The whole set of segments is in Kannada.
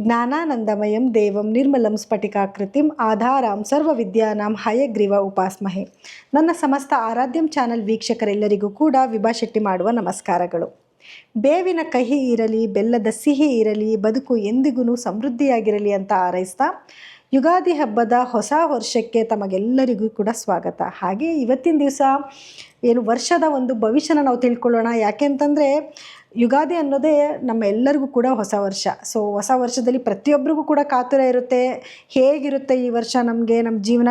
ಜ್ಞಾನಾನಂದಮಯಂ ದೇವಂ ನಿರ್ಮಲಂ ಸ್ಫಟಿಕಾಕೃತಿಂ ಆಧಾರಾಂ ಸರ್ವವಿದ್ಯಾನಾಂ ಹಯಗ್ರೀವ ಉಪಾಸ್ಮಹೆ. ನನ್ನ ಸಮಸ್ತ ಆರಾಧ್ಯಂ ಚಾನಲ್ ವೀಕ್ಷಕರೆಲ್ಲರಿಗೂ ಕೂಡ ವಿಭಾ ಶೆಟ್ಟಿ ಮಾಡುವ ನಮಸ್ಕಾರಗಳು. ಬೇವಿನ ಕಹಿ ಇರಲಿ, ಬೆಲ್ಲದ ಸಿಹಿ ಇರಲಿ, ಬದುಕು ಎಂದಿಗೂ ಸಮೃದ್ಧಿಯಾಗಿರಲಿ ಅಂತ ಹಾರೈಸ್ತಾ ಯುಗಾದಿ ಹಬ್ಬದ ಹೊಸ ವರ್ಷಕ್ಕೆ ತಮಗೆಲ್ಲರಿಗೂ ಕೂಡ ಸ್ವಾಗತ. ಹಾಗೆ ಇವತ್ತಿನ ದಿವಸ ಏನು ವರ್ಷದ ಒಂದು ಭವಿಷ್ಯನ ನಾವು ತಿಳ್ಕೊಳ್ಳೋಣ. ಯಾಕೆಂತಂದರೆ ಯುಗಾದಿ ಅನ್ನೋದೇ ನಮ್ಮ ಎಲ್ಲರಿಗೂ ಕೂಡ ಹೊಸ ವರ್ಷ. ಸೊ ಹೊಸ ವರ್ಷದಲ್ಲಿ ಪ್ರತಿಯೊಬ್ಬರಿಗೂ ಕೂಡ ಕಾತುರ ಇರುತ್ತೆ. ಹೇಗಿರುತ್ತೆ ಈ ವರ್ಷ, ನಮಗೆ ನಮ್ಮ ಜೀವನ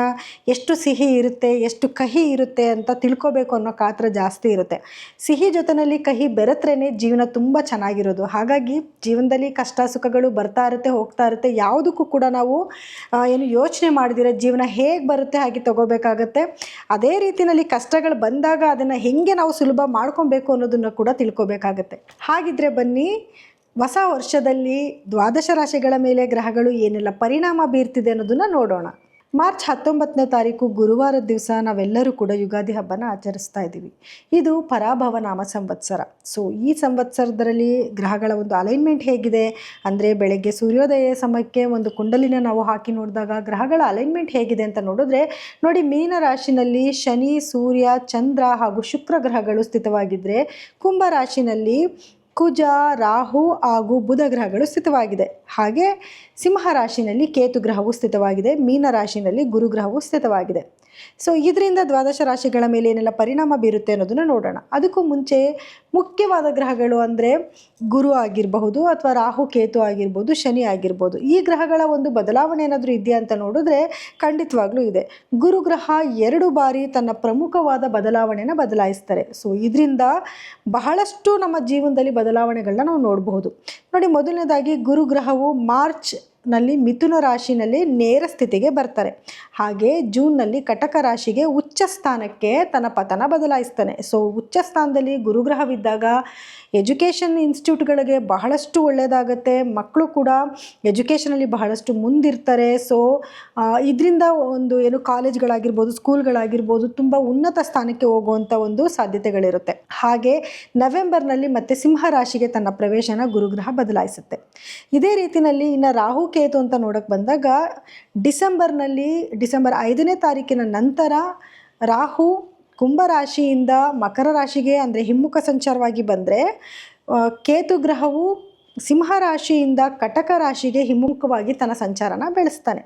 ಎಷ್ಟು ಸಿಹಿ ಇರುತ್ತೆ, ಎಷ್ಟು ಕಹಿ ಇರುತ್ತೆ ಅಂತ ತಿಳ್ಕೊಬೇಕು ಅನ್ನೋ ಕಾತುರ ಜಾಸ್ತಿ ಇರುತ್ತೆ. ಸಿಹಿ ಜೊತೆಯಲ್ಲಿ ಕಹಿ ಬೆರೆತ್ರೇ ಜೀವನ ತುಂಬ ಚೆನ್ನಾಗಿರೋದು. ಹಾಗಾಗಿ ಜೀವನದಲ್ಲಿ ಕಷ್ಟ ಸುಖಗಳು ಬರ್ತಾ ಇರುತ್ತೆ, ಹೋಗ್ತಾ ಇರುತ್ತೆ. ಯಾವುದಕ್ಕೂ ಕೂಡ ನಾವು ಏನು ಯೋಚನೆ ಮಾಡಿದಿರ ಜೀವನ ಹೇಗೆ ಬರುತ್ತೆ ಹಾಗೆ ತಗೋಬೇಕಾಗತ್ತೆ. ಅದೇ ರೀತಿಯಲ್ಲಿ ಕಷ್ಟಗಳು ಬಂದಾಗ ಅದನ್ನು ಹೇಗೆ ನಾವು ಸುಲಭ ಮಾಡ್ಕೊಬೇಕು ಅನ್ನೋದನ್ನು ಕೂಡ ತಿಳ್ಕೊಬೇಕಾಗತ್ತೆ. ಹಾಗಿದ್ರೆ ಬನ್ನಿ, ಹೊಸ ವರ್ಷದಲ್ಲಿ ದ್ವಾದಶ ರಾಶಿಗಳ ಮೇಲೆ ಗ್ರಹಗಳು ಏನೆಲ್ಲ ಪರಿಣಾಮ ಬೀರ್ತಿದೆ ಅನ್ನೋದನ್ನು ನೋಡೋಣ. ಮಾರ್ಚ್ 19ನೇ ತಾರೀಕು ಗುರುವಾರದ ದಿವಸ ನಾವೆಲ್ಲರೂ ಕೂಡ ಯುಗಾದಿ ಹಬ್ಬನ ಆಚರಿಸ್ತಾ ಇದ್ದೀವಿ. ಇದು ಪರಾಭವ ನಾಮ ಸಂವತ್ಸರ. ಸೊ ಈ ಸಂವತ್ಸರದಲ್ಲಿ ಗ್ರಹಗಳ ಒಂದು ಅಲೈನ್ಮೆಂಟ್ ಹೇಗಿದೆ ಅಂದರೆ, ಬೆಳಗ್ಗೆ ಸೂರ್ಯೋದಯ ಸಮಯಕ್ಕೆ ಒಂದು ಕುಂಡಲಿನ ನಾವು ಹಾಕಿ ನೋಡಿದಾಗ ಗ್ರಹಗಳ ಅಲೈನ್ಮೆಂಟ್ ಹೇಗಿದೆ ಅಂತ ನೋಡಿದ್ರೆ ನೋಡಿ, ಮೀನ ರಾಶಿನಲ್ಲಿ ಶನಿ, ಸೂರ್ಯ, ಚಂದ್ರ ಹಾಗೂ ಶುಕ್ರ ಗ್ರಹಗಳು ಸ್ಥಿತವಾಗಿದ್ದರೆ, ಕುಂಭ ರಾಶಿನಲ್ಲಿ ಕುಜ, ರಾಹು ಹಾಗೂ ಬುಧ ಗ್ರಹಗಳು ಸ್ಥಿತವಾಗಿದೆ. ಹಾಗೆ ಸಿಂಹ ರಾಶಿನಲ್ಲಿ ಕೇತು ಗ್ರಹವು ಸ್ಥಿತವಾಗಿದೆ. ಮೀನ ರಾಶಿನಲ್ಲಿ ಗುರು ಗ್ರಹವು ಸ್ಥಿತವಾಗಿದೆ. ಸೊ ಇದರಿಂದ ದ್ವಾದಶ ರಾಶಿಗಳ ಮೇಲೆ ಏನೆಲ್ಲ ಪರಿಣಾಮ ಬೀರುತ್ತೆ ಅನ್ನೋದನ್ನು ನೋಡೋಣ. ಅದಕ್ಕೂ ಮುಂಚೆ ಮುಖ್ಯವಾದ ಗ್ರಹಗಳು ಅಂದರೆ ಗುರು ಆಗಿರಬಹುದು, ಅಥವಾ ರಾಹು ಕೇತು ಆಗಿರ್ಬೋದು, ಶನಿ ಆಗಿರ್ಬೋದು. ಈ ಗ್ರಹಗಳ ಒಂದು ಬದಲಾವಣೆ ಏನಾದರೂ ಇದೆಯಾ ಅಂತ ನೋಡಿದ್ರೆ ಖಂಡಿತವಾಗ್ಲೂ ಇದೆ. ಗುರು ಗ್ರಹ 2 ಬಾರಿ ತನ್ನ ಪ್ರಮುಖವಾದ ಬದಲಾವಣೆನ ಬದಲಾಯಿಸ್ತಾರೆ. ಸೊ ಇದರಿಂದ ಬಹಳಷ್ಟು ನಮ್ಮ ಜೀವನದಲ್ಲಿ ಬದಲಾವಣೆಗಳನ್ನ ನಾವು ನೋಡಬಹುದು. ನೋಡಿ, ಮೊದಲನೇದಾಗಿ ಗುರು ಗ್ರಹವು ಮಾರ್ಚ್ನಲ್ಲಿ ಮಿಥುನ ರಾಶಿನಲ್ಲಿ ನೇರ ಸ್ಥಿತಿಗೆ ಬರ್ತಾರೆ. ಹಾಗೆ ಜೂನ್ನಲ್ಲಿ ಕಟಕ ರಾಶಿಗೆ ಉಚ್ಚ ಸ್ಥಾನಕ್ಕೆ ತನ್ನ ಪತನ ಬದಲಾಯಿಸ್ತಾನೆ. ಸೊ ಉಚ್ಚ ಸ್ಥಾನದಲ್ಲಿ ಗುರುಗ್ರಹವಿದ್ದಾಗ ಎಜುಕೇಷನ್ ಇನ್ಸ್ಟಿಟ್ಯೂಟ್ಗಳಿಗೆ ಬಹಳಷ್ಟು ಒಳ್ಳೆಯದಾಗತ್ತೆ. ಮಕ್ಕಳು ಕೂಡ ಎಜುಕೇಷನಲ್ಲಿ ಬಹಳಷ್ಟು ಮುಂದಿರ್ತಾರೆ. ಸೊ ಇದರಿಂದ ಒಂದು ಏನು ಕಾಲೇಜ್ಗಳಾಗಿರ್ಬೋದು, ಸ್ಕೂಲ್ಗಳಾಗಿರ್ಬೋದು ತುಂಬ ಉನ್ನತ ಸ್ಥಾನಕ್ಕೆ ಹೋಗುವಂಥ ಒಂದು ಸಾಧ್ಯತೆಗಳಿರುತ್ತೆ. ಹಾಗೆ ನವೆಂಬರ್ನಲ್ಲಿ ಮತ್ತೆ ಸಿಂಹ ರಾಶಿಗೆ ತನ್ನ ಪ್ರವೇಶನ ಗುರುಗ್ರಹ ಬದಲಾಯಿಸುತ್ತೆ. ಇದೇ ರೀತಿಯಲ್ಲಿ ಇನ್ನು ರಾಹು ಕೇತು ಅಂತ ನೋಡೋಕ್ಕೆ ಬಂದಾಗ ಡಿಸೆಂಬರ್ 5ನೇ ತಾರೀಕಿನ ನಂತರ ರಾಹು ಕುಂಭರಾಶಿಯಿಂದ ಮಕರ ರಾಶಿಗೆ ಅಂದರೆ ಹಿಮ್ಮುಖ ಸಂಚಾರವಾಗಿ ಬಂದರೆ, ಕೇತು ಗ್ರಹವು ಸಿಂಹ ರಾಶಿಯಿಂದ ಕಟಕ ರಾಶಿಗೆ ಹಿಮ್ಮುಖವಾಗಿ ತನ್ನ ಸಂಚಾರನ ಬೆಳೆಸ್ತಾನೆ.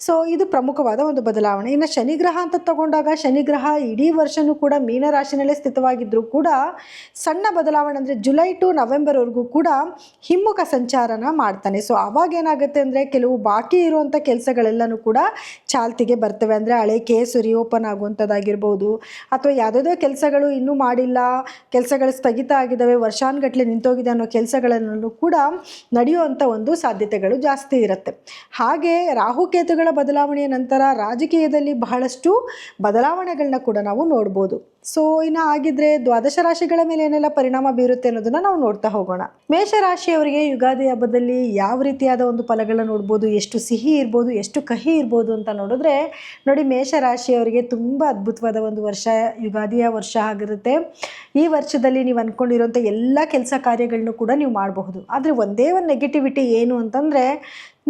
ಸೊ ಇದು ಪ್ರಮುಖವಾದ ಒಂದು ಬದಲಾವಣೆ. ಇನ್ನು ಶನಿಗ್ರಹ ಅಂತ ತಗೊಂಡಾಗ ಶನಿಗ್ರಹ ಇಡೀ ವರ್ಷವೂ ಕೂಡ ಮೀನರಾಶಿನಲ್ಲೇ ಸ್ಥಿತವಾಗಿದ್ದರೂ ಕೂಡ ಸಣ್ಣ ಬದಲಾವಣೆ ಅಂದರೆ ಜುಲೈ ಟು ನವೆಂಬರ್ವರೆಗೂ ಕೂಡ ಹಿಮ್ಮುಖ ಸಂಚಾರನ ಮಾಡ್ತಾನೆ. ಸೊ ಅವಾಗ ಏನಾಗುತ್ತೆ ಅಂದರೆ, ಕೆಲವು ಬಾಕಿ ಇರುವಂಥ ಕೆಲಸಗಳೆಲ್ಲನೂ ಕೂಡ ಚಾಲ್ತಿಗೆ ಬರ್ತವೆ. ಅಂದರೆ ಹಳೆ ಕೇಸು ರಿಓಪನ್ ಆಗುವಂಥದ್ದಾಗಿರ್ಬೋದು, ಅಥವಾ ಯಾವುದೋ ಕೆಲಸಗಳು ಇನ್ನೂ ಮಾಡಿಲ್ಲ, ಕೆಲಸಗಳು ಸ್ಥಗಿತ ಆಗಿದ್ದಾವೆ, ವರ್ಷಾನುಗಟ್ಟಲೆ ನಿಂತೋಗಿದೆ ಅನ್ನೋ ಕೆಲಸಗಳನ್ನು ಕೂಡ ನಡೆಯುವಂಥ ಒಂದು ಸಾಧ್ಯತೆಗಳು ಜಾಸ್ತಿ ಇರುತ್ತೆ. ಹಾಗೆ ರಾಹುಕೇತುಗಳ ಬದಲಾವಣೆಯ ನಂತರ ರಾಜಕೀಯದಲ್ಲಿ ಬಹಳಷ್ಟು ಬದಲಾವಣೆಗಳನ್ನ ಕೂಡ ನಾವು ನೋಡ್ಬೋದು. ಸೊ ಇನ್ನು ಆಗಿದ್ರೆ ದ್ವಾದಶ ರಾಶಿಗಳ ಮೇಲೆ ಏನೆಲ್ಲ ಪರಿಣಾಮ ಬೀರುತ್ತೆ ಅನ್ನೋದನ್ನ ನಾವು ನೋಡ್ತಾ ಹೋಗೋಣ. ಮೇಷರಾಶಿಯವರಿಗೆ ಯುಗಾದಿ ಹಬ್ಬದಲ್ಲಿ ಯಾವ ರೀತಿಯಾದ ಒಂದು ಫಲಗಳನ್ನ ನೋಡ್ಬೋದು, ಎಷ್ಟು ಸಿಹಿ ಇರ್ಬೋದು, ಎಷ್ಟು ಕಹಿ ಇರ್ಬೋದು ಅಂತ ನೋಡಿದ್ರೆ ನೋಡಿ, ಮೇಷರಾಶಿಯವರಿಗೆ ತುಂಬ ಅದ್ಭುತವಾದ ಒಂದು ವರ್ಷ ಯುಗಾದಿಯ ವರ್ಷ ಆಗಿರುತ್ತೆ. ಈ ವರ್ಷದಲ್ಲಿ ನೀವು ಅಂದ್ಕೊಂಡಿರೋಂಥ ಎಲ್ಲ ಕೆಲಸ ಕಾರ್ಯಗಳನ್ನು ಕೂಡ ನೀವು ಮಾಡಬಹುದು. ಆದರೆ ಒಂದೇ ಒಂದು ನೆಗೆಟಿವಿಟಿ ಏನು ಅಂತಂದರೆ,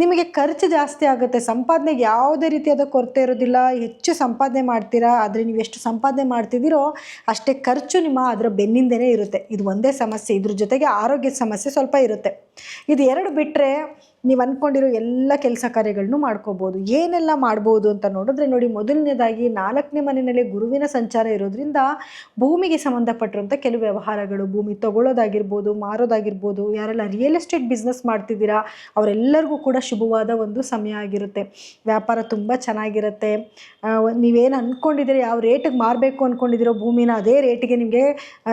ನಿಮಗೆ ಖರ್ಚು ಜಾಸ್ತಿ ಆಗುತ್ತೆ. ಸಂಪಾದನೆಗೆ ಯಾವುದೇ ರೀತಿಯಾದ ಕೊರತೆ ಇರೋದಿಲ್ಲ. ಹೆಚ್ಚು ಸಂಪಾದನೆ ಮಾಡ್ತೀರಾ, ಆದರೆ ನೀವು ಎಷ್ಟು ಸಂಪಾದನೆ ಮಾಡ್ತಿದ್ದೀರೋ ಅಷ್ಟೇ ಖರ್ಚು ಅದರ ಬೆನ್ನಿಂದನೇ ಇರುತ್ತೆ. ಇದು ಒಂದೇ ಸಮಸ್ಯೆ. ಇದ್ರ ಜೊತೆಗೆ ಆರೋಗ್ಯದ ಸಮಸ್ಯೆ ಸ್ವಲ್ಪ ಇರುತ್ತೆ. ಇದು 2 ಬಿಟ್ಟರೆ ನೀವು ಅಂದ್ಕೊಂಡಿರೋ ಎಲ್ಲ ಕೆಲಸ ಕಾರ್ಯಗಳನ್ನು ಮಾಡ್ಕೋಬೋದು. ಏನೆಲ್ಲ ಮಾಡ್ಬೋದು ಅಂತ ನೋಡಿದ್ರೆ ನೋಡಿ, ಮೊದಲನೇದಾಗಿ 4ನೇ ಮನೆಯಲ್ಲಿ ಗುರುವಿನ ಸಂಚಾರ ಇರೋದ್ರಿಂದ ಭೂಮಿಗೆ ಸಂಬಂಧಪಟ್ಟಿರುವಂಥ ಕೆಲವು ವ್ಯವಹಾರಗಳು, ಭೂಮಿ ತಗೊಳ್ಳೋದಾಗಿರ್ಬೋದು, ಮಾರೋದಾಗಿರ್ಬೋದು, ಯಾರೆಲ್ಲ ರಿಯಲ್ ಎಸ್ಟೇಟ್ ಬಿಸ್ನೆಸ್ ಮಾಡ್ತಿದ್ದೀರಾ ಅವರೆಲ್ಲರಿಗೂ ಕೂಡ ಶುಭವಾದ ಒಂದು ಸಮಯ ಆಗಿರುತ್ತೆ. ವ್ಯಾಪಾರ ತುಂಬ ಚೆನ್ನಾಗಿರುತ್ತೆ. ನೀವೇನು ಅಂದ್ಕೊಂಡಿದ್ದೀರಿ, ಯಾವ ರೇಟಿಗೆ ಮಾರಬೇಕು ಅಂದ್ಕೊಂಡಿದ್ದೀರೋ ಭೂಮಿನ, ಅದೇ ರೇಟಿಗೆ ನಿಮಗೆ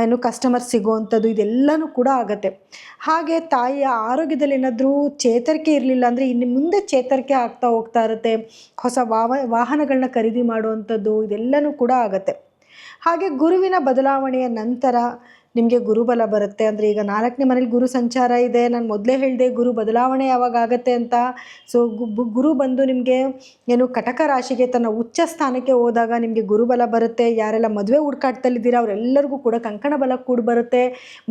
ಏನು ಕಸ್ಟಮರ್ ಸಿಗೋವಂಥದ್ದು ಇದೆಲ್ಲನೂ ಕೂಡ ಆಗುತ್ತೆ. ಹಾಗೆ ತಾಯಿಯ ಆರೋಗ್ಯದಲ್ಲಿ ಏನಾದರೂ ಚೇತರಿಕೆ ಇರಲಿಲ್ಲ ಅಂದರೆ ಇನ್ನು ಮುಂದೆ ಚೇತರಿಕೆ ಆಗ್ತಾ ಹೋಗ್ತಾ ಇರುತ್ತೆ. ಹೊಸ ವಾಹನಗಳನ್ನ ಖರೀದಿ ಮಾಡುವಂಥದ್ದು ಇದೆಲ್ಲನೂ ಕೂಡ ಆಗುತ್ತೆ. ಹಾಗೆ ಗುರುವಿನ ಬದಲಾವಣೆಯ ನಂತರ ನಿಮಗೆ ಗುರುಬಲ ಬರುತ್ತೆ. ಅಂದರೆ ಈಗ 4ನೇ ಮನೇಲಿ ಗುರು ಸಂಚಾರ ಇದೆ. ನಾನು ಮೊದಲೇ ಹೇಳಿದೆ ಗುರು ಬದಲಾವಣೆ ಯಾವಾಗ ಆಗುತ್ತೆ ಅಂತ. ಸೊ ಗುರು ಬಂದು ನಿಮಗೆ ಏನು ಕಟಕ ರಾಶಿಗೆ ತನ್ನ ಉಚ್ಚ ಸ್ಥಾನಕ್ಕೆ ಹೋದಾಗ ನಿಮಗೆ ಗುರುಬಲ ಬರುತ್ತೆ. ಯಾರೆಲ್ಲ ಮದುವೆ ಹುಡುಕಾಟದಲ್ಲಿದ್ದೀರಾ ಅವರೆಲ್ಲರಿಗೂ ಕೂಡ ಕಂಕಣ ಬಲ ಕೂಡ ಬರುತ್ತೆ.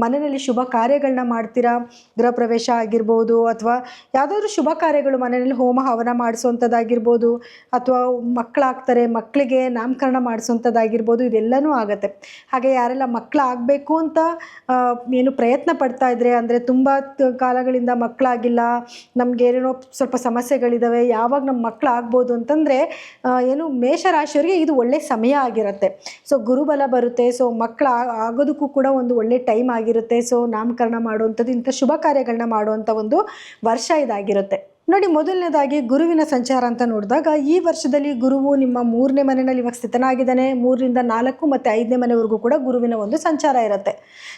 ಮನೆಯಲ್ಲಿ ಶುಭ ಕಾರ್ಯಗಳನ್ನ ಮಾಡ್ತೀರಾ, ಗೃಹ ಪ್ರವೇಶ ಆಗಿರ್ಬೋದು ಅಥವಾ ಯಾವುದಾದ್ರೂ ಶುಭ ಕಾರ್ಯಗಳು ಮನೆಯಲ್ಲಿ ಹೋಮ ಹವನ ಮಾಡಿಸುವಂಥದ್ದಾಗಿರ್ಬೋದು ಅಥವಾ ಮಕ್ಕಳಾಗ್ತಾರೆ, ಮಕ್ಕಳಿಗೆ ನಾಮಕರಣ ಮಾಡಿಸುವಂಥದ್ದಾಗಿರ್ಬೋದು, ಇದೆಲ್ಲನೂ ಆಗುತ್ತೆ. ಹಾಗೆ ಯಾರೆಲ್ಲ ಮಕ್ಕಳಾಗಬೇಕು ಅಂತ ಏನು ಪ್ರಯತ್ನ ಪಡ್ತಾ ಇದ್ರೆ, ಅಂದರೆ ತುಂಬ ಕಾಲಗಳಿಂದ ಮಕ್ಕಳಾಗಿಲ್ಲ, ನಮ್ಗೆ ಏನೇನೋ ಸ್ವಲ್ಪ ಸಮಸ್ಯೆಗಳಿದ್ದಾವೆ, ಯಾವಾಗ ನಮ್ಮ ಮಕ್ಕಳಾಗ್ಬೋದು ಅಂತಂದರೆ ಏನು ಮೇಷರಾಶಿಯವರಿಗೆ ಇದು ಒಳ್ಳೆ ಸಮಯ ಆಗಿರುತ್ತೆ. ಸೊ ಗುರುಬಲ ಬರುತ್ತೆ. ಸೊ ಮಕ್ಕಳು ಆಗೋದಕ್ಕೂ ಕೂಡ ಒಂದು ಒಳ್ಳೆ ಟೈಮ್ ಆಗಿರುತ್ತೆ. ಸೊ ನಾಮಕರಣ ಮಾಡುವಂಥದ್ದು, ಇಂಥ ಶುಭ ಕಾರ್ಯಗಳನ್ನ ಮಾಡುವಂಥ ಒಂದು ವರ್ಷ ಇದಾಗಿರುತ್ತೆ. ನೋಡಿ, ಮೊದಲನೇದಾಗಿ ಗುರುವಿನ ಸಂಚಾರ ಅಂತ ನೋಡಿದಾಗ ಈ ವರ್ಷದಲ್ಲಿ ಗುರುವು ನಿಮ್ಮ 3ನೇ ಮನೆಯಲ್ಲಿ ಇವಾಗ ಸ್ಥಿತನಾಗಿದ್ದಾನೆ. 3ರಿಂದ 4 ಮತ್ತು 5ನೇ ಮನೆವರೆಗೂ ಕೂಡ ಗುರುವಿನ ಒಂದು ಸಂಚಾರ ಇರುತ್ತೆ.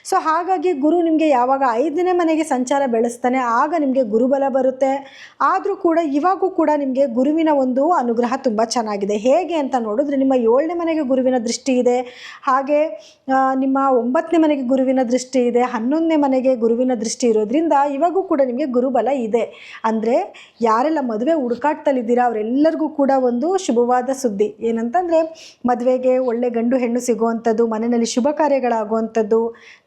ಸೊ ಹಾಗಾಗಿ ಗುರು ನಿಮಗೆ ಯಾವಾಗ 5ನೇ ಮನೆಗೆ ಸಂಚಾರ ಬೆಳೆಸ್ತಾನೆ ಆಗ ನಿಮಗೆ ಗುರುಬಲ ಬರುತ್ತೆ. ಆದರೂ ಕೂಡ ಇವಾಗೂ ಕೂಡ ನಿಮಗೆ ಗುರುವಿನ ಒಂದು ಅನುಗ್ರಹ ತುಂಬ ಚೆನ್ನಾಗಿದೆ. ಹೇಗೆ ಅಂತ ನೋಡಿದ್ರೆ, ನಿಮ್ಮ 7ನೇ ಮನೆಗೆ ಗುರುವಿನ ದೃಷ್ಟಿ ಇದೆ, ಹಾಗೆ ನಿಮ್ಮ 9ನೇ ಮನೆಗೆ ಗುರುವಿನ ದೃಷ್ಟಿ ಇದೆ, 11ನೇ ಮನೆಗೆ ಗುರುವಿನ ದೃಷ್ಟಿ ಇರೋದ್ರಿಂದ ಇವಾಗೂ ಕೂಡ ನಿಮಗೆ ಗುರುಬಲ ಇದೆ. ಅಂದರೆ ಯಾರೆಲ್ಲ ಮದುವೆ ಹುಡುಕಾಟದಲ್ಲಿದ್ದೀರಾ ಅವರೆಲ್ಲರಿಗೂ ಕೂಡ ಒಂದು ಶುಭವಾದ ಸುದ್ದಿ ಏನಂತಂದರೆ, ಮದುವೆಗೆ ಒಳ್ಳೆ ಗಂಡು ಹೆಣ್ಣು ಸಿಗುವಂಥದ್ದು, ಮನೆಯಲ್ಲಿ ಶುಭ ಕಾರ್ಯಗಳಾಗುವಂಥದ್ದು,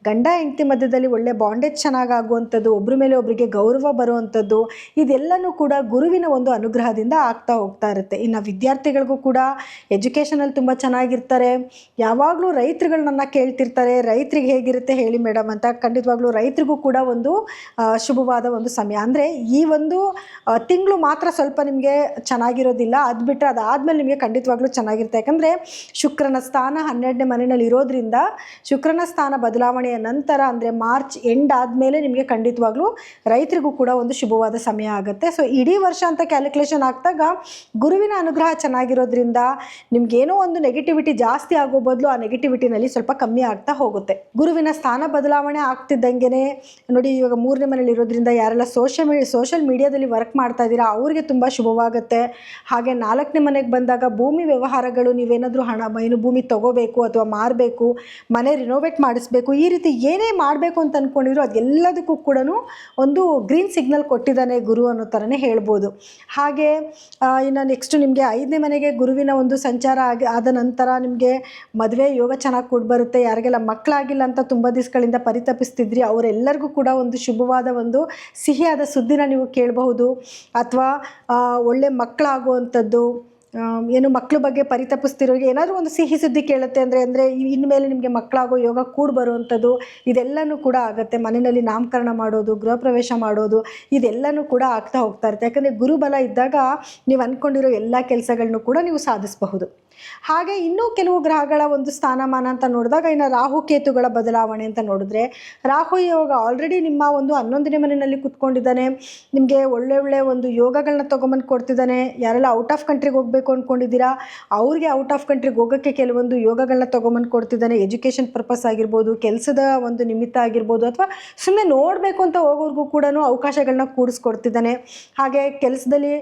ಗಂಡ ಹೆಂಡತಿ ಮಧ್ಯದಲ್ಲಿ ಒಳ್ಳೆ ಬಾಂಡೇಜ್ ಚೆನ್ನಾಗಾಗುವಂಥದ್ದು, ಒಬ್ಬರ ಮೇಲೆ ಒಬ್ಬರಿಗೆ ಗೌರವ ಬರುವಂಥದ್ದು, ಇದೆಲ್ಲನೂ ಕೂಡ ಗುರುವಿನ ಒಂದು ಅನುಗ್ರಹದಿಂದ ಆಗ್ತಾ ಹೋಗ್ತಾ ಇರುತ್ತೆ. ಇನ್ನು ವಿದ್ಯಾರ್ಥಿಗಳಿಗೂ ಕೂಡ ಎಜುಕೇಷನಲ್ಲಿ ತುಂಬ ಚೆನ್ನಾಗಿರ್ತಾರೆ. ಯಾವಾಗಲೂ ರೈತರುಗಳನ್ನ ಕೇಳ್ತಿರ್ತಾರೆ, ರೈತರಿಗೆ ಹೇಗಿರುತ್ತೆ ಹೇಳಿ ಮೇಡಮ್ ಅಂತ. ಖಂಡಿತವಾಗ್ಲೂ ರೈತರಿಗೂ ಕೂಡ ಒಂದು ಶುಭವಾದ ಒಂದು ಸಮಯ. ಅಂದರೆ ಈ ಒಂದು ತಿಂಗಳು ಮಾತ್ರ ಸ್ವಲ್ಪ ನಿಮಗೆ ಚೆನ್ನಾಗಿರೋದಿಲ್ಲ, ಅದು ಬಿಟ್ಟರೆ ಅದಾದಮೇಲೆ ನಿಮಗೆ ಖಂಡಿತವಾಗ್ಲೂ ಚೆನ್ನಾಗಿರುತ್ತೆ. ಯಾಕಂದರೆ ಶುಕ್ರನ ಸ್ಥಾನ 12ನೇ ಮನೆಯಲ್ಲಿ ಇರೋದ್ರಿಂದ ಶುಕ್ರನ ಸ್ಥಾನ ಬದಲಾವಣೆಯ ನಂತರ ಅಂದರೆ ಮಾರ್ಚ್ ಎಂಡ್ ಆದಮೇಲೆ ನಿಮಗೆ ಖಂಡಿತವಾಗ್ಲೂ ರೈತರಿಗೂ ಕೂಡ ಒಂದು ಶುಭವಾದ ಸಮಯ ಆಗುತ್ತೆ. ಸೊ ಇಡೀ ವರ್ಷ ಅಂತ ಕ್ಯಾಲ್ಕುಲೇಷನ್ ಆಗ್ತಾಗ ಗುರುವಿನ ಅನುಗ್ರಹ ಚೆನ್ನಾಗಿರೋದ್ರಿಂದ ನಿಮ್ಗೇನೋ ಒಂದು ನೆಗೆಟಿವಿಟಿ ಜಾಸ್ತಿ ಆಗೋ ಬದಲು ಆ ನೆಗೆಟಿವಿಟಿನಲ್ಲಿ ಸ್ವಲ್ಪ ಕಮ್ಮಿ ಆಗ್ತಾ ಹೋಗುತ್ತೆ. ಗುರುವಿನ ಸ್ಥಾನ ಬದಲಾವಣೆ ಆಗ್ತಿದ್ದಂಗೆ ನೋಡಿ, ಇವಾಗ 3ನೇ ಮನೆಯಲ್ಲಿ ಇರೋದ್ರಿಂದ ಯಾರೆಲ್ಲ ಸೋಷಿಯಲ್ ಮೀಡಿಯಾದಲ್ಲಿ ವರ್ಕ್ ಮಾಡ್ತಾ ಇದ್ದೀರಾ ಅವ್ರಿಗೆ ತುಂಬ ಶುಭವಾಗುತ್ತೆ. ಹಾಗೆ 4ನೇ ಮನೆಗೆ ಬಂದಾಗ ಭೂಮಿ ವ್ಯವಹಾರಗಳು, ನೀವೇನಾದರೂ ಏನು ಭೂಮಿ ತೊಗೋಬೇಕು ಅಥವಾ ಮಾರಬೇಕು, ಮನೆ ರಿನೋವೇಟ್ ಮಾಡಿಸ್ಬೇಕು, ಈ ರೀತಿ ಏನೇ ಮಾಡಬೇಕು ಅಂತ ಅಂದ್ಕೊಂಡಿದ್ರು ಅದೆಲ್ಲದಕ್ಕೂ ಕೂಡ ಒಂದು ಗ್ರೀನ್ ಸಿಗ್ನಲ್ ಕೊಟ್ಟಿದ್ದಾನೆ ಗುರು ಅನ್ನೋ ಥರನೇ ಹೇಳ್ಬೋದು. ಹಾಗೆ ಇನ್ನು ನೆಕ್ಸ್ಟು ನಿಮಗೆ 5ನೇ ಮನೆಗೆ ಗುರುವಿನ ಒಂದು ಸಂಚಾರ ಆದ ನಂತರ ನಿಮಗೆ ಮದುವೆ ಯೋಗ ಚೆನ್ನಾಗಿ ಕೂಡ ಬರುತ್ತೆ. ಯಾರಿಗೆಲ್ಲ ಮಕ್ಕಳಾಗಿಲ್ಲ ಅಂತ ತುಂಬ ದಿವಸಗಳಿಂದ ಪರಿತಪಿಸ್ತಿದ್ರಿ ಅವರೆಲ್ಲರಿಗೂ ಕೂಡ ಒಂದು ಶುಭವಾದ ಒಂದು ಸಿಹಿಯಾದ ಸುದ್ದಿನ ನೀವು ಕೇಳಬಹುದು. ಅಥವಾ ಒಳ್ಳೆ ಮಕ್ಕಳಾಗುವಂಥದ್ದು, ಏನು ಮಕ್ಕಳ ಬಗ್ಗೆ ಪರಿತಪಿಸ್ತಿರೋರಿಗೆ ಏನಾದರೂ ಒಂದು ಸಿಹಿ ಸುದ್ದಿ ಕೇಳುತ್ತೆ ಅಂದರೆ ಇನ್ಮೇಲೆ ನಿಮಗೆ ಮಕ್ಕಳಾಗೋ ಯೋಗ ಕೂಡ ಬರುವಂಥದ್ದು, ಇದೆಲ್ಲನೂ ಕೂಡ ಆಗುತ್ತೆ. ಮನೆಯಲ್ಲಿ ನಾಮಕರಣ ಮಾಡೋದು, ಗೃಹ ಪ್ರವೇಶ ಮಾಡೋದು, ಇದೆಲ್ಲನೂ ಕೂಡ ಆಗ್ತಾ ಹೋಗ್ತಾ ಇರುತ್ತೆ. ಯಾಕಂದರೆ ಗುರುಬಲ ಇದ್ದಾಗ ನೀವು ಅಂದ್ಕೊಂಡಿರೋ ಎಲ್ಲ ಕೆಲಸಗಳನ್ನೂ ಕೂಡ ನೀವು ಸಾಧಿಸಬಹುದು. ಹಾಗೆ ಇನ್ನೂ ಕೆಲವು ಗ್ರಹಗಳ ಒಂದು ಸ್ಥಾನಮಾನ ಅಂತ ನೋಡಿದಾಗ, ಇನ್ನು ರಾಹು ಕೇತುಗಳ ಬದಲಾವಣೆ ಅಂತ ನೋಡಿದ್ರೆ, ರಾಹು ಯೋಗ ಆಲ್ರೆಡಿ ನಿಮ್ಮ ಒಂದು 11ನೇ ಮನೆಯಲ್ಲಿ ಕೂತ್ಕೊಂಡಿದ್ದಾನೆ. ನಿಮಗೆ ಒಳ್ಳೆ ಒಂದು ಯೋಗಗಳನ್ನ ತೊಗೊಂಬಂದು ಕೊಡ್ತಿದ್ದಾನೆ. ಯಾರೆಲ್ಲ ಔಟ್ ಆಫ್ ಕಂಟ್ರಿಗೆ ಹೋಗಬೇಕು ಅಂದ್ಕೊಂಡಿದ್ದೀರಾ ಅವ್ರಿಗೆ ಔಟ್ ಆಫ್ ಕಂಟ್ರಿಗೆ ಹೋಗೋಕ್ಕೆ ಕೆಲವೊಂದು ಯೋಗಗಳನ್ನ ತೊಗೊಂಬಂದು ಕೊಡ್ತಿದ್ದಾನೆ. ಎಜುಕೇಷನ್ ಪರ್ಪಸ್ ಆಗಿರ್ಬೋದು, ಕೆಲಸದ ಒಂದು ನಿಮಿತ್ತ ಆಗಿರ್ಬೋದು, ಅಥವಾ ಸುಮ್ಮನೆ ನೋಡಬೇಕು ಅಂತ ಹೋಗೋರ್ಗೂ ಕೂಡ ಅವಕಾಶಗಳನ್ನ ಕೂಡಿಸ್ಕೊಡ್ತಿದ್ದಾನೆ. ಹಾಗೆ ಕೆಲಸದಲ್ಲಿ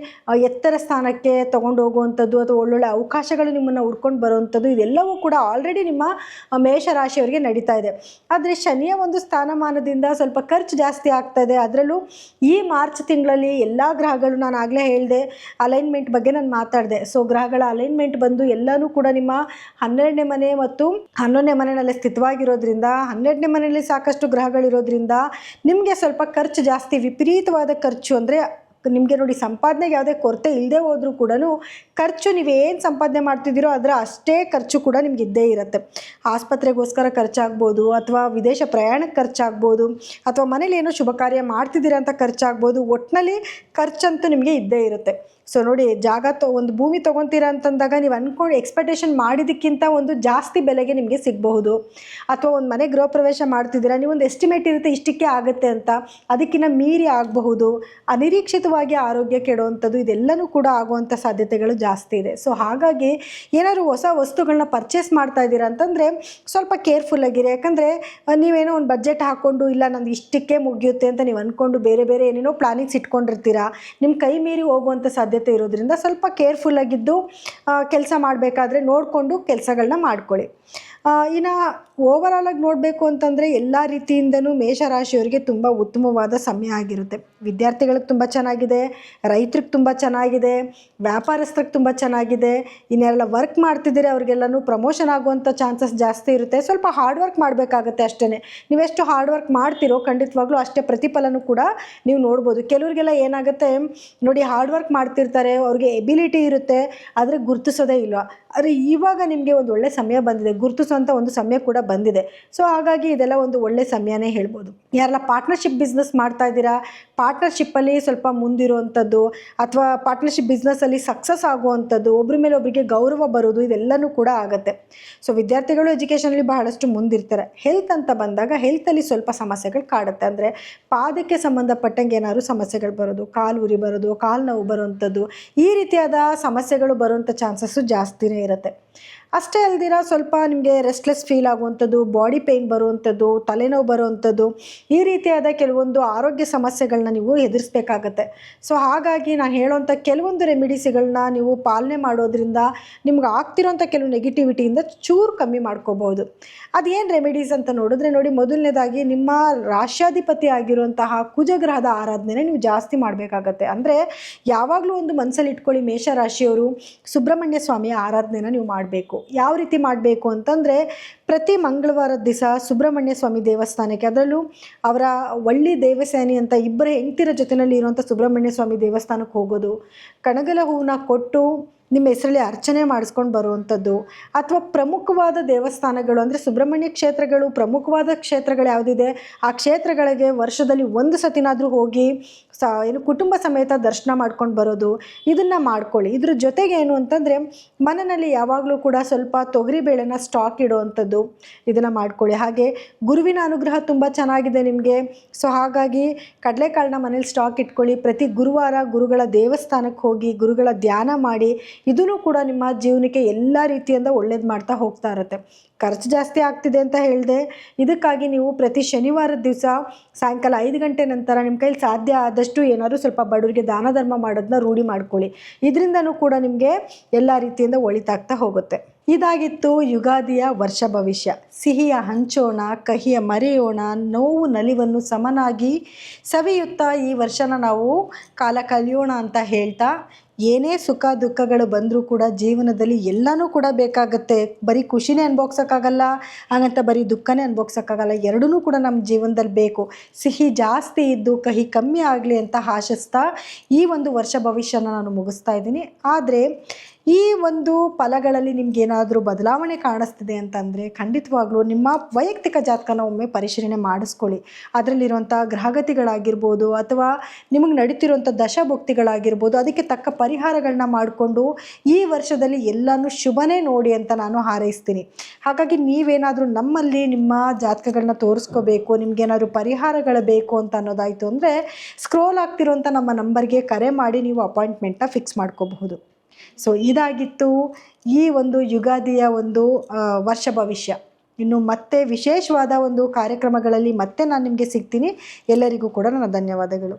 ಎತ್ತರ ಸ್ಥಾನಕ್ಕೆ ತೊಗೊಂಡು ಹೋಗುವಂಥದ್ದು ಅಥವಾ ಒಳ್ಳೊಳ್ಳೆ ಅವಕಾಶಗಳು ನಿಮ್ಮನ್ನು ಹುಡ್ಕೊಂಡು ಬರುವಂಥದ್ದು, ಇದೆಲ್ಲವೂ ಕೂಡ ಆಲ್ರೆಡಿ ನಿಮ್ಮ ಮೇಷರಾಶಿಯವರಿಗೆ ನಡೀತಾ ಇದೆ. ಆದರೆ ಶನಿಯ ಒಂದು ಸ್ಥಾನಮಾನದಿಂದ ಸ್ವಲ್ಪ ಖರ್ಚು ಜಾಸ್ತಿ ಆಗ್ತಾ ಇದೆ. ಅದರಲ್ಲೂ ಈ ಮಾರ್ಚ್ ತಿಂಗಳಲ್ಲಿ ಎಲ್ಲ ಗ್ರಹಗಳು, ನಾನು ಆಗಲೇ ಹೇಳಿದೆ ಅಲೈನ್ಮೆಂಟ್ ಬಗ್ಗೆ ನಾನು ಮಾತಾಡಿದೆ. ಸೊ ಗ್ರಹಗಳ ಅಲೈನ್ಮೆಂಟ್ ಬಂದು ಎಲ್ಲನೂ ಕೂಡ ನಿಮ್ಮ 12ನೇ ಮನೆ ಮತ್ತು 11ನೇ ಮನೆಯಲ್ಲಿ ಸ್ಥಿತವಾಗಿರೋದ್ರಿಂದ, 12ನೇ ಮನೆಯಲ್ಲಿ ಸಾಕಷ್ಟು ಗ್ರಹಗಳಿರೋದ್ರಿಂದ ನಿಮಗೆ ಸ್ವಲ್ಪ ಖರ್ಚು ಜಾಸ್ತಿ, ವಿಪರೀತವಾದ ಖರ್ಚು. ಅಂದರೆ ನಿಮಗೆ ನೋಡಿ, ಸಂಪಾದನೆಗೆ ಯಾವುದೇ ಕೊರತೆ ಇಲ್ಲದೆ ಹೋದರೂ ಕೂಡ ಖರ್ಚು ನೀವೇನು ಸಂಪಾದನೆ ಮಾಡ್ತಿದ್ದೀರೋ ಅದರ ಅಷ್ಟೇ ಖರ್ಚು ಕೂಡ ನಿಮ್ಗೆ ಇದ್ದೇ ಇರುತ್ತೆ. ಆಸ್ಪತ್ರೆಗೋಸ್ಕರ ಖರ್ಚಾಗ್ಬೋದು, ಅಥವಾ ವಿದೇಶ ಪ್ರಯಾಣಕ್ಕೆ ಖರ್ಚಾಗ್ಬೋದು, ಅಥವಾ ಮನೇಲಿ ಏನೋ ಶುಭ ಕಾರ್ಯ ಮಾಡ್ತಿದ್ದೀರಾ ಅಂತ ಖರ್ಚಾಗ್ಬೋದು. ಒಟ್ಟಿನಲ್ಲಿ ಖರ್ಚಂತೂ ನಿಮಗೆ ಇದ್ದೇ ಇರುತ್ತೆ. ಸೊ ನೋಡಿ, ಒಂದು ಭೂಮಿ ತೊಗೊತೀರಾ ಅಂತಂದಾಗ ನೀವು ಅಂದ್ಕೊಂಡು ಎಕ್ಸ್ಪೆಕ್ಟೇಷನ್ ಮಾಡಿದ್ದಕ್ಕಿಂತ ಒಂದು ಜಾಸ್ತಿ ಬೆಲೆಗೆ ನಿಮಗೆ ಸಿಗಬಹುದು. ಅಥವಾ ಒಂದು ಮನೆ ಗೃಹ ಪ್ರವೇಶ ಮಾಡ್ತಿದ್ದೀರಾ, ನೀವೊಂದು ಎಸ್ಟಿಮೇಟ್ ಇರುತ್ತೆ ಇಷ್ಟಕ್ಕೆ ಆಗುತ್ತೆ ಅಂತ, ಅದಕ್ಕಿಂತ ಮೀರಿ ಆಗಬಹುದು. ಅನಿರೀಕ್ಷಿತವಾಗಿ ಆರೋಗ್ಯ ಕೆಡುವಂಥದ್ದು, ಇದೆಲ್ಲನೂ ಕೂಡ ಆಗುವಂಥ ಸಾಧ್ಯತೆಗಳು ಜಾಸ್ತಿ ಇದೆ. ಸೊ ಹಾಗಾಗಿ ಏನಾದರೂ ಹೊಸ ವಸ್ತುಗಳನ್ನ ಪರ್ಚೇಸ್ ಮಾಡ್ತಾ ಇದ್ದೀರಾ ಅಂತಂದರೆ ಸ್ವಲ್ಪ ಕೇರ್ಫುಲ್ ಆಗಿರಿ. ಯಾಕಂದರೆ ನೀವೇನೋ ಒಂದು ಬಜೆಟ್ ಹಾಕ್ಕೊಂಡು, ಇಲ್ಲ ನಂದು ಇಷ್ಟಕ್ಕೆ ಮುಗಿಯುತ್ತೆ ಅಂತ ನೀವು ಅಂದ್ಕೊಂಡು ಬೇರೆ ಏನೇನೋ ಪ್ಲಾನಿಂಗ್ಸ್ ಇಟ್ಕೊಂಡಿರ್ತೀರಾ, ನಿಮ್ಮ ಕೈ ಮೀರಿ ಹೋಗುವಂಥ ಸಾಧ್ಯತೆ ಇರೋದ್ರಿಂದ ಸ್ವಲ್ಪ ಕೇರ್ಫುಲ್ ಆಗಿದ್ದು ಕೆಲಸ ಮಾಡಬೇಕಾದ್ರೆ ನೋಡಿಕೊಂಡು ಕೆಲಸಗಳನ್ನ ಮಾಡ್ಕೊಳ್ಳಿ. ಇನ್ನು ಓವರಾಲಾಗಿ ನೋಡಬೇಕು ಅಂತಂದರೆ ಎಲ್ಲ ರೀತಿಯಿಂದನೂ ಮೇಷರಾಶಿಯವರಿಗೆ ತುಂಬ ಉತ್ತಮವಾದ ಸಮಯ ಆಗಿರುತ್ತೆ. ವಿದ್ಯಾರ್ಥಿಗಳಿಗೆ ತುಂಬ ಚೆನ್ನಾಗಿದೆ, ರೈತರಿಗೆ ತುಂಬ ಚೆನ್ನಾಗಿದೆ, ವ್ಯಾಪಾರಸ್ಥರಿಗೆ ತುಂಬ ಚೆನ್ನಾಗಿದೆ. ಇನ್ನೆಲ್ಲ ವರ್ಕ್ ಮಾಡ್ತಿದ್ದೀರಿ ಅವ್ರಿಗೆಲ್ಲನೂ ಪ್ರಮೋಷನ್ ಆಗುವಂಥ ಚಾನ್ಸಸ್ ಜಾಸ್ತಿ ಇರುತ್ತೆ. ಸ್ವಲ್ಪ ಹಾರ್ಡ್ ವರ್ಕ್ ಮಾಡಬೇಕಾಗತ್ತೆ ಅಷ್ಟೇ. ನೀವೆಷ್ಟು ಹಾರ್ಡ್ ವರ್ಕ್ ಮಾಡ್ತೀರೋ ಖಂಡಿತವಾಗ್ಲೂ ಅಷ್ಟೇ ಪ್ರತಿಫಲನೂ ಕೂಡ ನೀವು ನೋಡ್ಬೋದು. ಕೆಲವರಿಗೆಲ್ಲ ಏನಾಗುತ್ತೆ ನೋಡಿ, ಹಾರ್ಡ್ ವರ್ಕ್ ಮಾಡ್ತಿರ್ತಾರೆ, ಅವ್ರಿಗೆ ಎಬಿಲಿಟಿ ಇರುತ್ತೆ, ಆದರೆ ಗುರುತಿಸೋದೇ ಇಲ್ಲ. ಆದರೆ ಇವಾಗ ನಿಮಗೆ ಒಂದು ಒಳ್ಳೆ ಸಮಯ ಬಂದಿದೆ, ಗುರುತಿಸುವಂಥ ಒಂದು ಸಮಯ ಕೂಡ ಬಂದಿದೆ. ಸೊ ಹಾಗಾಗಿ ಇದೆಲ್ಲ ಒಂದು ಒಳ್ಳೆ ಸಮಯನೇ ಹೇಳ್ಬೋದು. ಯಾರೆಲ್ಲ ಪಾರ್ಟ್ನರ್ಶಿಪ್ ಬಿಸ್ನೆಸ್ ಮಾಡ್ತಾ ಇದ್ದೀರಾ, ಪಾರ್ಟ್ನರ್ಶಿಪ್ಪಲ್ಲಿ ಸ್ವಲ್ಪ ಮುಂದಿರುವಂಥದ್ದು ಅಥವಾ ಪಾರ್ಟ್ನರ್ಶಿಪ್ ಬಿಸ್ನೆಸ್ಸಲ್ಲಿ ಸಕ್ಸಸ್ ಆಗುವಂಥದ್ದು, ಒಬ್ಬರ ಮೇಲೆ ಒಬ್ಬರಿಗೆ ಗೌರವ ಬರೋದು, ಇದೆಲ್ಲನೂ ಕೂಡ ಆಗುತ್ತೆ. ಸೊ ವಿದ್ಯಾರ್ಥಿಗಳು ಎಜುಕೇಷನಲ್ಲಿ ಬಹಳಷ್ಟು ಮುಂದಿರ್ತಾರೆ. ಹೆಲ್ತ್ ಅಂತ ಬಂದಾಗ ಹೆಲ್ತಲ್ಲಿ ಸ್ವಲ್ಪ ಸಮಸ್ಯೆಗಳು ಕಾಡುತ್ತೆ. ಅಂದರೆ ಪಾದಕ್ಕೆ ಸಂಬಂಧಪಟ್ಟಂಗೆ ಏನಾದ್ರು ಸಮಸ್ಯೆಗಳು ಬರೋದು, ಕಾಲು ಉರಿ ಬರೋದು, ಕಾಲು ನೋವು ಬರುವಂಥದ್ದು, ಈ ರೀತಿಯಾದ ಸಮಸ್ಯೆಗಳು ಬರುವಂಥ ಚಾನ್ಸಸ್ಸು ಜಾಸ್ತಿನೇ ಇರುತ್ತೆ. ಅಷ್ಟೇ ಅಲ್ದಿರ ಸ್ವಲ್ಪ ನಿಮಗೆ ರೆಸ್ಟ್ಲೆಸ್ ಫೀಲ್ ಆಗುವಂಥದ್ದು, ಬಾಡಿ ಪೇಯ್ನ್ ಬರುವಂಥದ್ದು, ತಲೆನೋವು ಬರುವಂಥದ್ದು, ಈ ರೀತಿಯಾದ ಕೆಲವೊಂದು ಆರೋಗ್ಯ ಸಮಸ್ಯೆಗಳನ್ನ ನೀವು ಎದುರಿಸ್ಬೇಕಾಗತ್ತೆ. ಸೊ ಹಾಗಾಗಿ ನಾನು ಹೇಳೋವಂಥ ಕೆಲವೊಂದು ರೆಮಿಡೀಸ್ಗಳನ್ನ ನೀವು ಪಾಲನೆ ಮಾಡೋದ್ರಿಂದ ನಿಮ್ಗೆ ಆಗ್ತಿರೋಂಥ ಕೆಲವು ನೆಗೆಟಿವಿಟಿಯಿಂದ ಚೂರು ಕಮ್ಮಿ ಮಾಡ್ಕೋಬೋದು. ಅದೇನು ರೆಮಿಡೀಸ್ ಅಂತ ನೋಡಿದ್ರೆ ನೋಡಿ, ಮೊದಲನೇದಾಗಿ ನಿಮ್ಮ ರಾಶ್ಯಾಧಿಪತಿ ಆಗಿರುವಂತಹ ಕುಜಗ್ರಹದ ಆರಾಧನೆ ನೀವು ಜಾಸ್ತಿ ಮಾಡಬೇಕಾಗತ್ತೆ. ಅಂದರೆ ಯಾವಾಗಲೂ ಒಂದು ಮನಸ್ಸಲ್ಲಿ ಇಟ್ಕೊಳ್ಳಿ, ಮೇಷರಾಶಿಯವರು ಸುಬ್ರಹ್ಮಣ್ಯ ಸ್ವಾಮಿಯ ಆರಾಧನೆನ ನೀವು ಮಾಡಬೇಕು. ಯಾವ ರೀತಿ ಮಾಡಬೇಕು ಅಂತಂದರೆ, ಪ್ರತಿ ಮಂಗಳವಾರದ ದಿವಸ ಸುಬ್ರಹ್ಮಣ್ಯ ಸ್ವಾಮಿ ದೇವಸ್ಥಾನಕ್ಕೆ, ಅದರಲ್ಲೂ ಅವರ ಒಳ್ಳಿ ದೇವಸೇನಿ ಅಂತ ಇಬ್ಬರು ಹೆಂಡ್ತಿರ ಜೊತೆಯಲ್ಲಿ ಇರುವಂಥ ಸುಬ್ರಹ್ಮಣ್ಯ ಸ್ವಾಮಿ ದೇವಸ್ಥಾನಕ್ಕೆ ಹೋಗೋದು, ಕಣಗಲ ಹೂವನ್ನ ಕೊಟ್ಟು ನಿಮ್ಮ ಹೆಸರಲ್ಲಿ ಅರ್ಚನೆ ಮಾಡಿಸ್ಕೊಂಡು ಬರುವಂಥದ್ದು, ಅಥವಾ ಪ್ರಮುಖವಾದ ದೇವಸ್ಥಾನಗಳು ಅಂದರೆ ಸುಬ್ರಹ್ಮಣ್ಯ ಕ್ಷೇತ್ರಗಳು, ಪ್ರಮುಖವಾದ ಕ್ಷೇತ್ರಗಳು ಯಾವುದಿದೆ ಆ ಕ್ಷೇತ್ರಗಳಿಗೆ ವರ್ಷದಲ್ಲಿ ಒಂದು ಸತಿನಾದರೂ ಹೋಗಿ ಕುಟುಂಬ ಸಮೇತ ದರ್ಶನ ಮಾಡ್ಕೊಂಡು ಬರೋದು, ಇದನ್ನು ಮಾಡ್ಕೊಳ್ಳಿ. ಇದ್ರ ಜೊತೆಗೆ ಏನು ಅಂತಂದರೆ, ಮನೆಯಲ್ಲಿ ಯಾವಾಗಲೂ ಕೂಡ ಸ್ವಲ್ಪ ತೊಗರಿಬೇಳೆನ ಸ್ಟಾಕ್ ಇಡುವಂಥದ್ದು, ಇದನ್ನು ಮಾಡ್ಕೊಳ್ಳಿ. ಹಾಗೆ ಗುರುವಿನ ಅನುಗ್ರಹ ತುಂಬ ಚೆನ್ನಾಗಿದೆ ನಿಮಗೆ. ಸೊ ಹಾಗಾಗಿ ಕಡಲೆಕಾಳನ್ನ ಮನೇಲಿ ಸ್ಟಾಕ್ ಇಟ್ಕೊಳ್ಳಿ. ಪ್ರತಿ ಗುರುವಾರ ಗುರುಗಳ ದೇವಸ್ಥಾನಕ್ಕೆ ಹೋಗಿ ಗುರುಗಳ ಧ್ಯಾನ ಮಾಡಿ, ಇದೂ ಕೂಡ ನಿಮ್ಮ ಜೀವನಕ್ಕೆ ಎಲ್ಲ ರೀತಿಯಿಂದ ಒಳ್ಳೇದು ಮಾಡ್ತಾ ಹೋಗ್ತಾ ಇರುತ್ತೆ. ಖರ್ಚು ಜಾಸ್ತಿ ಆಗ್ತಿದೆ ಅಂತ ಹೇಳಿದೆ, ಇದಕ್ಕಾಗಿ ನೀವು ಪ್ರತಿ ಶನಿವಾರದ ದಿವಸ ಸಾಯಂಕಾಲ 5 ಗಂಟೆ ನಂತರ ನಿಮ್ಮ ಕೈಲಿ ಸಾಧ್ಯ ಆದಷ್ಟು ಏನಾದರೂ ಸ್ವಲ್ಪ ಬಡವರಿಗೆ ದಾನ ಧರ್ಮ ಮಾಡೋದನ್ನ ರೂಢಿ ಮಾಡ್ಕೊಳ್ಳಿ. ಇದರಿಂದನೂ ಕೂಡ ನಿಮಗೆ ಎಲ್ಲ ರೀತಿಯಿಂದ ಒಳಿತಾಗ್ತಾ ಹೋಗುತ್ತೆ. ಇದಾಗಿತ್ತು ಯುಗಾದಿಯ ವರ್ಷ ಭವಿಷ್ಯ. ಸಿಹಿಯ ಹಂಚೋಣ, ಕಹಿಯ ಮರೆಯೋಣ, ನೋವು ನಲಿವನ್ನು ಸಮನಾಗಿ ಸವಿಯುತ್ತಾ ಈ ವರ್ಷನ ನಾವು ಕಾಲ ಕಲಿಯೋಣ ಅಂತ ಹೇಳ್ತಾ, ಏನೇ ಸುಖ ದುಃಖಗಳು ಬಂದರೂ ಕೂಡ ಜೀವನದಲ್ಲಿ ಎಲ್ಲನೂ ಕೂಡ ಬೇಕಾಗುತ್ತೆ. ಬರೀ ಖುಷಿನೇ ಅನುಭವಿಸೋಕ್ಕಾಗಲ್ಲ, ಹಾಗಂತ ಬರೀ ದುಃಖನೇ ಅನುಭವಿಸೋಕ್ಕಾಗಲ್ಲ. ಎರಡೂ ಕೂಡ ನಮ್ಮ ಜೀವನದಲ್ಲಿ ಬೇಕು. ಸಿಹಿ ಜಾಸ್ತಿ ಇದ್ದು ಕಹಿ ಕಮ್ಮಿ ಆಗಲಿ ಅಂತ ಆಶಿಸ್ತಾ ಈ ಒಂದು ವರ್ಷ ಭವಿಷ್ಯನ ನಾನು ಮುಗಿಸ್ತಾ ಇದ್ದೀನಿ. ಆದರೆ ಈ ಒಂದು ಫಲಗಳಲ್ಲಿ ನಿಮಗೇನಾದರೂ ಬದಲಾವಣೆ ಕಾಣಿಸ್ತಿದೆ ಅಂತಂದರೆ ಖಂಡಿತವಾಗ್ಲೂ ನಿಮ್ಮ ವೈಯಕ್ತಿಕ ಜಾತಕನ ಒಮ್ಮೆ ಪರಿಶೀಲನೆ ಮಾಡಿಸ್ಕೊಳ್ಳಿ. ಅದರಲ್ಲಿರುವಂಥ ಗ್ರಹಗತಿಗಳಾಗಿರ್ಬೋದು ಅಥವಾ ನಿಮಗೆ ನಡೀತಿರುವಂಥ ದಶಭುಕ್ತಿಗಳಾಗಿರ್ಬೋದು, ಅದಕ್ಕೆ ತಕ್ಕ ಪರಿಹಾರಗಳನ್ನ ಮಾಡಿಕೊಂಡು ಈ ವರ್ಷದಲ್ಲಿ ಎಲ್ಲನೂ ಶುಭನೇ ನೋಡಿ ಅಂತ ನಾನು ಹಾರೈಸ್ತೀನಿ. ಹಾಗಾಗಿ ನೀವೇನಾದರೂ ನಮ್ಮಲ್ಲಿ ನಿಮ್ಮ ಜಾತಕಗಳನ್ನ ತೋರಿಸ್ಕೋಬೇಕು, ನಿಮಗೇನಾದರೂ ಪರಿಹಾರಗಳು ಬೇಕು ಅಂತ ಅನ್ನೋದಾಯಿತು ಅಂದರೆ ಸ್ಕ್ರೋಲ್ ಆಗ್ತಿರೋಂಥ ನಮ್ಮ ನಂಬರ್ಗೆ ಕರೆ ಮಾಡಿ ನೀವು ಅಪಾಯಿಂಟ್ಮೆಂಟ್ನ ಫಿಕ್ಸ್ ಮಾಡ್ಕೋಬಹುದು. ಸೊ ಇದಾಗಿತ್ತು ಈ ಒಂದು ಯುಗಾದಿಯ ಒಂದು ವರ್ಷ ಭವಿಷ್ಯ. ಇನ್ನು ಮತ್ತೆ ವಿಶೇಷವಾದ ಒಂದು ಕಾರ್ಯಕ್ರಮಗಳಲ್ಲಿ ಮತ್ತೆ ನಾನು ನಿಮಗೆ ಸಿಗ್ತೀನಿ. ಎಲ್ಲರಿಗೂ ಕೂಡ ನನ್ನ ಧನ್ಯವಾದಗಳು.